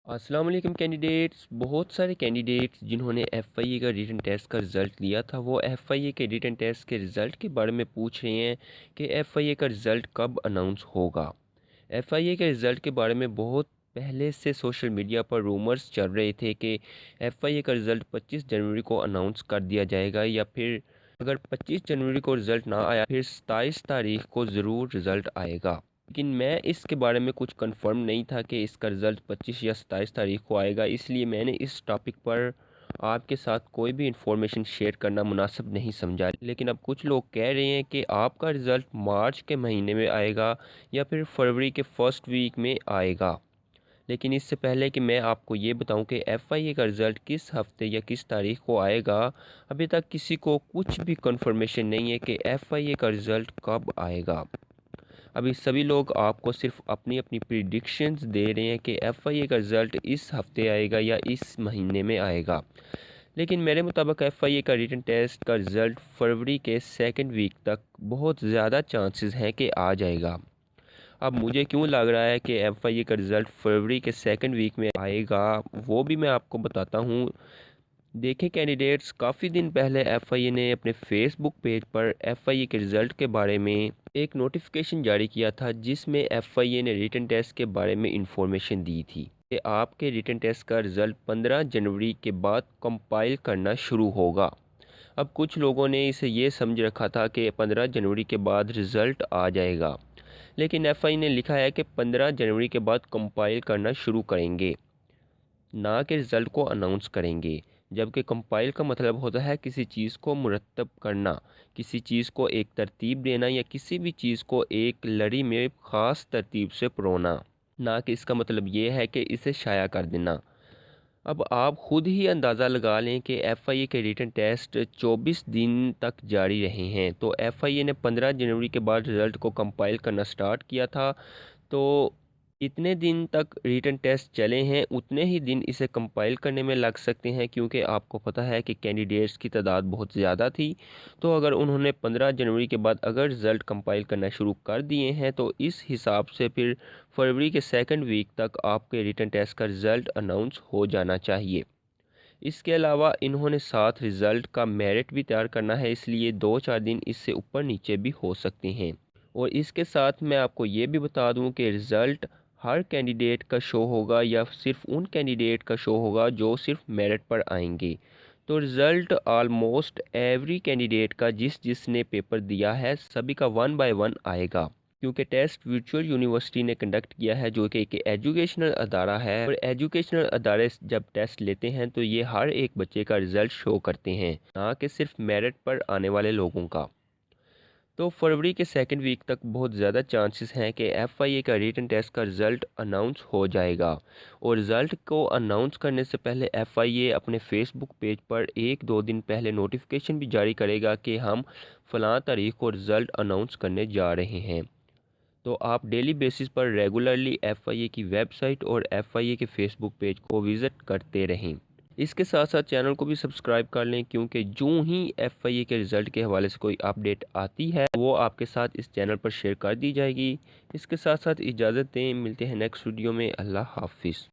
अस्सलाम वालेकुम कैंडिडेट्स। बहुत सारे कैंडिडेट्स जिन्होंने एफआईए का रिटन टेस्ट का रिज़ल्ट दिया था वो एफआईए के रिटन टेस्ट के रिज़ल्ट के बारे में पूछ रहे हैं कि एफआईए का रिज़ल्ट कब अनाउंस होगा। एफआईए के रिज़ल्ट के बारे में बहुत पहले से सोशल मीडिया पर रूमर्स चल रहे थे कि एफआईए का रिज़ल्ट 25 जनवरी को अनाउंस कर दिया जाएगा, या फिर अगर 25 जनवरी को रिज़ल्ट ना आया फिर 27 तारीख को ज़रूर रिज़ल्ट आएगा। लेकिन मैं इसके बारे में कुछ कंफर्म नहीं था कि इसका रिज़ल्ट 25 या 27 तारीख को आएगा, इसलिए मैंने इस टॉपिक पर आपके साथ कोई भी इंफॉर्मेशन शेयर करना मुनासिब नहीं समझा। लेकिन अब कुछ लोग कह रहे हैं कि आपका रिज़ल्ट मार्च के महीने में आएगा या फिर फरवरी के फर्स्ट वीक में आएगा। लेकिन इससे पहले कि मैं आपको ये बताऊं कि एफआईए का रिज़ल्ट किस हफ्ते या किस तारीख को आएगा, अभी तक किसी को कुछ भी कंफर्मेशन नहीं है कि एफआईए का रिज़ल्ट कब आएगा। अभी सभी लोग आपको सिर्फ अपनी अपनी प्रिडिक्शंस दे रहे हैं कि एफआईए का रिज़ल्ट इस हफ्ते आएगा या इस महीने में आएगा। लेकिन मेरे मुताबिक एफआईए का रिटन टेस्ट का रिज़ल्ट फरवरी के सेकंड वीक तक बहुत ज़्यादा चांसेस हैं कि आ जाएगा। अब मुझे क्यों लग रहा है कि एफआईए का रिज़ल्ट फरवरी के सेकंड वीक में आएगा, वो भी मैं आपको बताता हूँ। देखें कैंडिडेट्स, काफ़ी दिन पहले एफआईए ने अपने फेसबुक पेज पर एफआईए के रिज़ल्ट के बारे में एक नोटिफिकेशन जारी किया था, जिसमें एफआईए ने रिटन टेस्ट के बारे में इंफॉर्मेशन दी थी कि आपके रिटन टेस्ट का रिज़ल्ट 15 जनवरी के बाद कंपाइल करना शुरू होगा। अब कुछ लोगों ने इसे ये समझ रखा था कि 15 जनवरी के बाद रिज़ल्ट आ जाएगा, लेकिन एफआईए ने लिखा है कि 15 जनवरी के बाद कंपाइल करना शुरू करेंगे, ना कि रिज़ल्ट को अनाउंस करेंगे। जबकि कंपाइल का मतलब होता है किसी चीज़ को मुरतब करना, किसी चीज़ को एक तरतीब देना, या किसी भी चीज़ को एक लड़ी में ख़ास तरतीब से परोना, ना कि इसका मतलब ये है कि इसे शाया कर देना। अब आप खुद ही अंदाज़ा लगा लें कि एफआईए के रिटन टेस्ट 24 दिन तक जारी रहे हैं। तो एफआईए ने 15 जनवरी के बाद रिज़ल्ट को कंपाइल करना स्टार्ट किया था, तो इतने दिन तक रिटन टेस्ट चले हैं, उतने ही दिन इसे कंपाइल करने में लग सकते हैं, क्योंकि आपको पता है कि कैंडिडेट्स की तादाद बहुत ज़्यादा थी। तो अगर उन्होंने 15 जनवरी के बाद अगर रिज़ल्ट कंपाइल करना शुरू कर दिए हैं, तो इस हिसाब से फिर फरवरी के सेकंड वीक तक आपके रिटन टेस्ट का रिज़ल्ट अनाउंस हो जाना चाहिए। इसके अलावा इन्होंने साथ रिज़ल्ट का मेरिट भी तैयार करना है, इसलिए 2-4 दिन इससे ऊपर नीचे भी हो सकते हैं। और इसके साथ मैं आपको ये भी बता दूं कि रिज़ल्ट हर कैंडिडेट का शो होगा या सिर्फ उन कैंडिडेट का शो होगा जो सिर्फ मेरिट पर आएंगे। तो रिज़ल्ट ऑलमोस्ट एवरी कैंडिडेट का जिसने पेपर दिया है सभी का 1 बाय 1 आएगा, क्योंकि टेस्ट वर्चुअल यूनिवर्सिटी ने कंडक्ट किया है, जो कि एक एजुकेशनल अदारा है। और एजुकेशनल अदारे जब टेस्ट लेते हैं तो ये हर एक बच्चे का रिज़ल्ट शो करते हैं, ना कि सिर्फ मेरिट पर आने वाले लोगों का। तो फरवरी के सेकंड वीक तक बहुत ज़्यादा चांसेस हैं कि एफआईए का रिटन टेस्ट का रिज़ल्ट अनाउंस हो जाएगा। और रिज़ल्ट को अनाउंस करने से पहले एफआईए अपने फेसबुक पेज पर 1-2 दिन पहले नोटिफिकेशन भी जारी करेगा कि हम फ़लाँ तारीख को रिज़ल्ट अनाउंस करने जा रहे हैं। तो आप डेली बेसिस पर रेगुलरली एफआईए की वेबसाइट और एफआईए के फेसबुक पेज को विज़िट करते रहें। इसके साथ साथ चैनल को भी सब्सक्राइब कर लें, क्योंकि जो ही एफआईए के रिज़ल्ट के हवाले से कोई अपडेट आती है वो आपके साथ इस चैनल पर शेयर कर दी जाएगी। इसके साथ साथ इजाज़त दें, मिलते हैं नेक्स्ट वीडियो में। अल्लाह हाफिज़।